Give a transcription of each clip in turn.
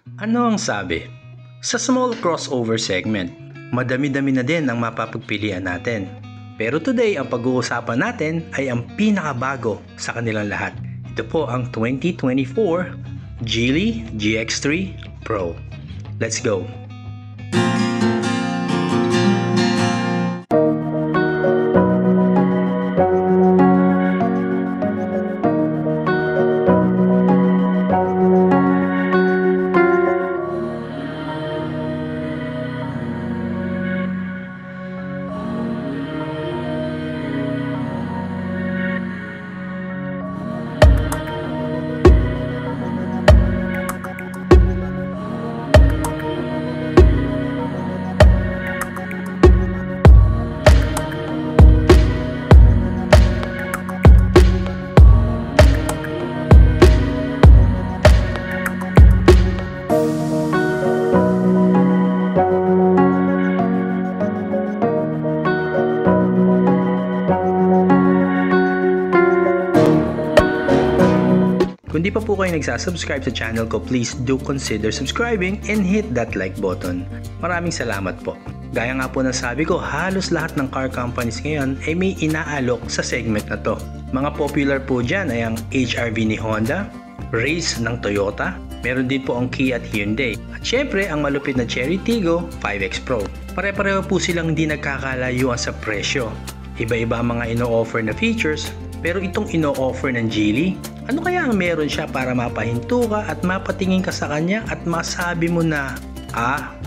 Ano ang sabi? Sa small crossover segment, madami-dami na din ang mapapagpilian natin. Pero today, ang pag-uusapan natin ay ang pinakabago sa kanilang lahat. Ito po ang 2024 Geely GX3 Pro. Let's go! Kung di pa po kayo nagsasubscribe sa channel ko, please do consider subscribing and hit that like button. Maraming salamat po. Gaya nga po ng sabi ko, halos lahat ng car companies ngayon ay may inaalok sa segment na to. Mga popular po dyan ay ang HR-V ni Honda, Race ng Toyota, meron din po ang Kia at Hyundai. At syempre, ang malupit na Chery Tiggo 5X Pro. Pare-pareho po silang hindi nagkakalayuan sa presyo. Iba-iba ang mga ino-offer na features, pero itong ino-offer ng Geely, ano kaya ang meron siya para mapahinto ka at mapatingin ka sa kanya at masabi mo na,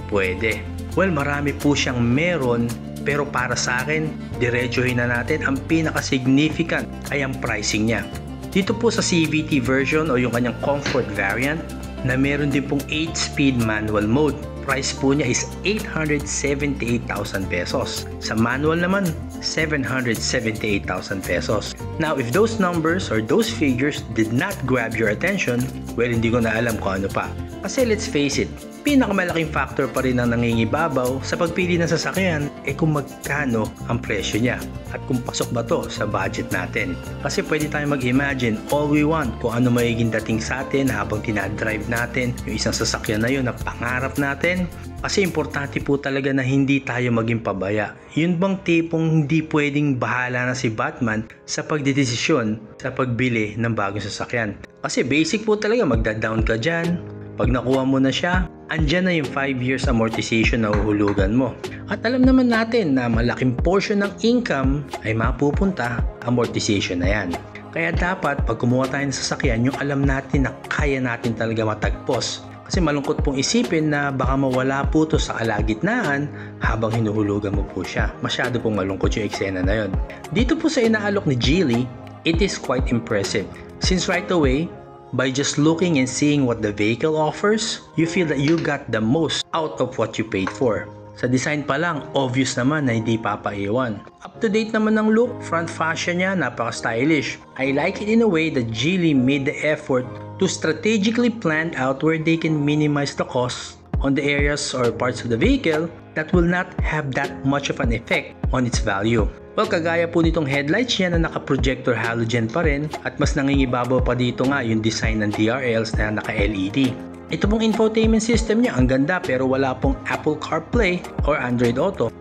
pwede. Well, marami po siyang meron, pero para sa akin, diretsuhin na natin ang pinaka-significant ay ang pricing niya. Dito po sa CVT version o yung kanyang comfort variant, na meron din pong 8-speed manual mode. Price po niya is 878,000 pesos. Sa manual naman, 778,000 pesos. Now, if those numbers or those figures did not grab your attention, well, hindi ko na alam kung ano pa. Kasi let's face it, pinakamalaking factor pa rin ang nangingibabaw sa pagpili ng sasakyan kung magkano ang presyo niya at kung pasok ba to sa budget natin. Kasi pwede tayong mag-imagine all we want kung ano magiging dating sa atin habang tinadrive natin yung isang sasakyan na yun na pangarap natin. Kasi importante po talaga na hindi tayo maging pabaya. Yun bang tipong hindi pwedeng bahala na si Batman sa pagdedesisyon sa pagbili ng bagong sasakyan. Kasi basic po talaga, magda-down ka dyan. Pag nakuha mo na siya, andyan na yung 5 years amortization na uhulugan mo. At alam naman natin na malaking portion ng income ay mapupunta amortization na yan. Kaya dapat pag kumuha tayo ng sasakyan, yung alam natin na kaya natin talaga matagpos. Kasi malungkot pong isipin na baka mawala po to sa kalagitnaan habang hinuhulugan mo po siya. Masyado pong malungkot yung eksena na yun. Dito po sa inaalok ni Geely, it is quite impressive. Since right away, by just looking and seeing what the vehicle offers, you feel that you got the most out of what you paid for. Sa design pa lang, obvious naman na hindi papaiwan. Up to date naman ng look, front fascia niya napaka-stylish. I like it in a way that Geely made the effort to strategically plan out where they can minimize the cost on the areas or parts of the vehicle that will not have that much of an effect on its value. Well, kagaya po nitong headlights niya na naka-projector halogen pa rin at mas nangingibabaw pa dito nga yung design ng DRLs na naka-LED. Ito pong infotainment system niya, ang ganda pero wala pong Apple CarPlay or Android Auto.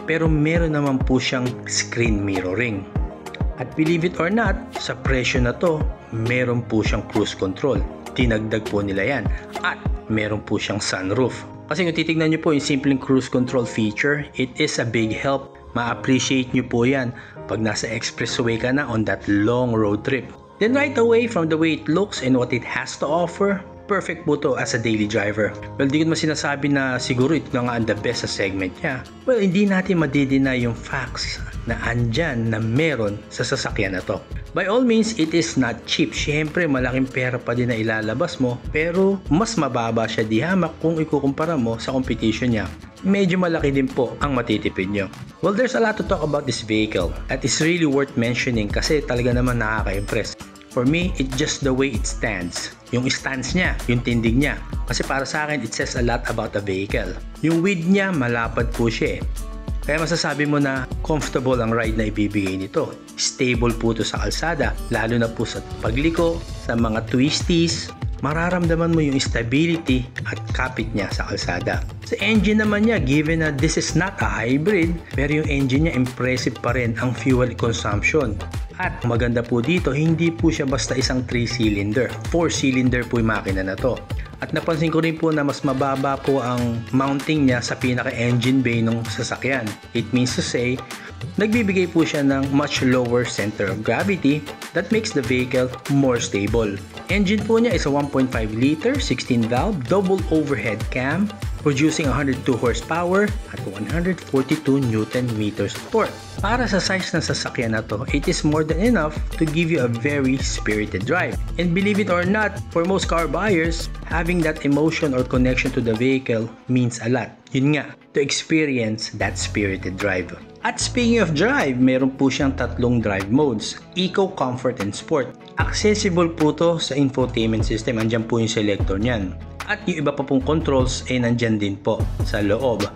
Pero meron naman po siyang screen mirroring. At believe it or not, sa presyo na to, meron po siyang cruise control. Dinagdag po nila yan. At meron po siyang sunroof. Kasi kung titignan nyo po yung simpleng cruise control feature, it is a big help. Ma-appreciate nyo po yan pag nasa expressway ka na on that long road trip. Then right away, from the way it looks and what it has to offer, perfect po to as a daily driver. Well, di ko naman sinasabi na siguro ito na nga ang the best sa segment niya. Well, hindi natin madideny yung facts na andyan na meron sa sasakyan na to. By all means, it is not cheap. Siyempre, malaking pera pa din na ilalabas mo, pero mas mababa siya di hamak kung ikukumpara mo sa competition niya. Medyo malaki din po ang matitipid nyo. Well, there's a lot to talk about this vehicle that is really worth mentioning kasi talaga naman nakaka-impress. For me, it's just the way it stands. Yung stance niya, yung tindig niya. Kasi para sa akin, it says a lot about the vehicle. Yung width niya, malapad po siya eh. Kaya masasabi mo na comfortable ang ride na ibibigay nito. Stable po ito sa kalsada, lalo na po sa pagliko, sa mga twisties, mararamdaman mo yung stability at kapit niya sa kalsada. Sa engine naman niya, given na this is not a hybrid, pero yung engine niya impressive pa rin ang fuel consumption. At maganda po dito, hindi po siya basta isang 3-cylinder. 4-cylinder po yung makina na to. At napansin ko rin po na mas mababa po ang mounting niya sa pinaka-engine bay ng sasakyan. It means to say, nagbibigay po siya ng much lower center of gravity that makes the vehicle more stable. Engine po niya is a 1.5 liter, 16 valve, double overhead cam, producing 102 horsepower at 142 Newton meters of torque. Para sa size ng sasakyan na to, it is more than enough to give you a very spirited drive. And believe it or not, for most car buyers, having that emotion or connection to the vehicle means a lot. Yun nga, to experience that spirited drive. At speaking of drive, meron po siyang tatlong drive modes, Eco, Comfort, and Sport. Accessible po to sa infotainment system, andyan po yung selector niyan. At yung iba pa pong controls ay nandyan din po sa loob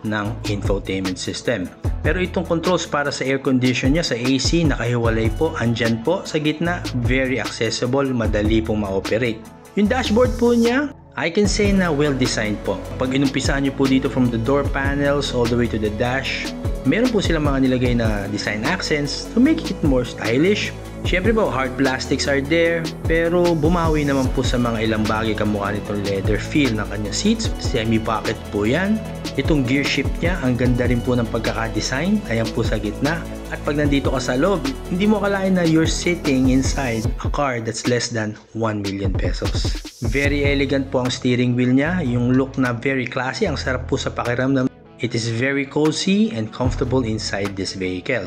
ng infotainment system. Pero itong controls para sa air condition niya, sa AC, nakahiwalay po, andyan po sa gitna, very accessible, madali pong ma-operate. Yung dashboard po niya, I can say na well-designed po. Pag inumpisahan niyo po dito from the door panels all the way to the dash, meron po silang mga nilagay na design accents to make it more stylish. Siyempre po, hard plastics are there, pero bumawi naman po sa mga ilang bagay kamukha nitong leather feel ng kanyang seats. Semi-pocket po yan. Itong gear shift niya, ang ganda rin po ng pagkaka-design. Ayan po sa gitna. At pag nandito ka sa loob, hindi mo akalain na you're sitting inside a car that's less than 1 million pesos. Very elegant po ang steering wheel niya. Yung look na very classy, ang sarap po sa pakiramdam. It is very cozy and comfortable inside this vehicle.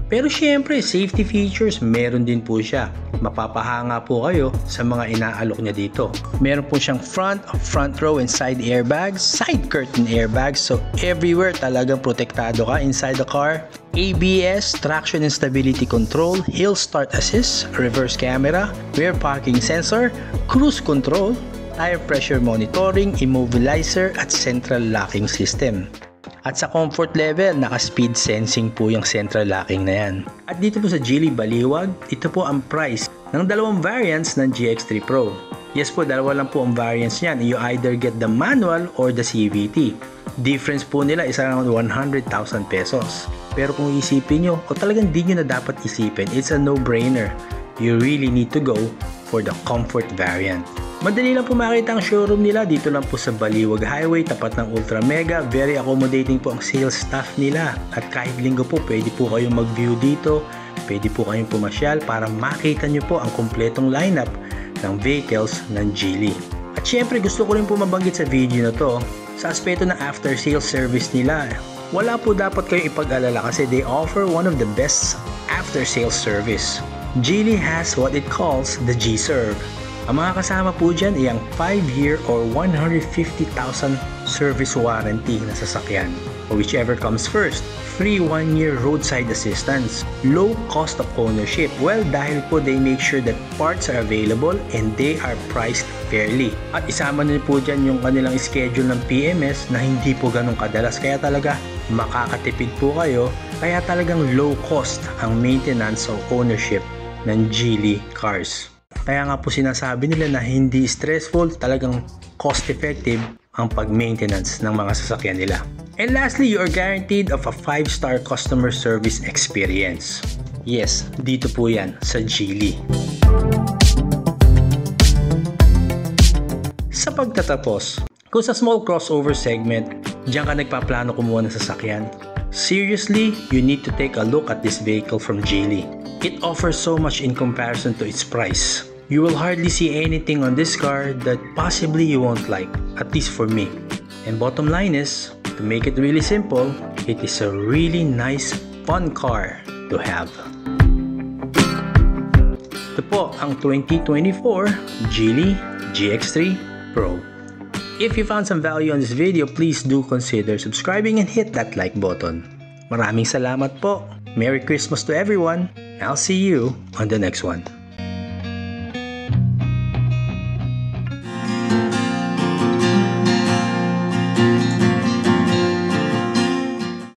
Pero syempre, safety features meron din po siya. Mapapahanga po kayo sa mga inaalok niya dito. Meron po siyang front row and side airbags, side curtain airbags, so everywhere talagang protektado ka inside the car. ABS, traction and stability control, hill start assist, reverse camera, rear parking sensor, cruise control, tire pressure monitoring, immobilizer at central locking system. At sa comfort level, naka-speed sensing po yung central locking na yan. At dito po sa Geely Baliwag, ito po ang price ng dalawang variants ng GX3 Pro. Yes po, dalawa lang po ang variants niyan. You either get the manual or the CVT. Difference po nila is around 100,000 pesos. Pero kung isipin nyo, o talagang di nyo na dapat isipin, it's a no-brainer. You really need to go for the comfort variant. Madali lang po makita ang showroom nila dito lang po sa Baliwag Highway, tapat ng Ultra Mega. Very accommodating po ang sales staff nila. At kahit linggo po, pwede po kayong mag-view dito. Pwede po kayong pumasyal para makita nyo po ang kompletong lineup ng vehicles ng Geely. At syempre gusto ko rin po mabanggit sa video na to, sa aspeto ng after sales service nila. Wala po dapat kayong ipag-alala kasi they offer one of the best after sales service. Geely has what it calls the G-Serve. Ang mga kasama po dyan ay ang 5-year or 150,000 service warranty na sasakyan. Or whichever comes first, free 1-year roadside assistance, low cost of ownership. Well, dahil po they make sure that parts are available and they are priced fairly. At isama nyo po dyan yung kanilang schedule ng PMS na hindi po ganun kadalas. Kaya talaga makakatipid po kayo. Kaya talagang low cost ang maintenance o ownership ng Geely cars. Kaya nga po sinasabi nila na hindi stressful, talagang cost-effective ang pag-maintenance ng mga sasakyan nila. And lastly, you are guaranteed of a 5-star customer service experience. Yes, dito po yan sa Geely. Sa pagtatapos, kung sa small crossover segment, diyan ka nagpaplano kumuha ng sasakyan, seriously, you need to take a look at this vehicle from Geely. It offers so much in comparison to its price. You will hardly see anything on this car that possibly you won't like, at least for me. And bottom line is, to make it really simple, it is a really nice, fun car to have. Ito po ang 2024 Geely GX3 Pro. If you found some value on this video, please do consider subscribing and hit that like button. Maraming salamat po. Merry Christmas to everyone. I'll see you on the next one.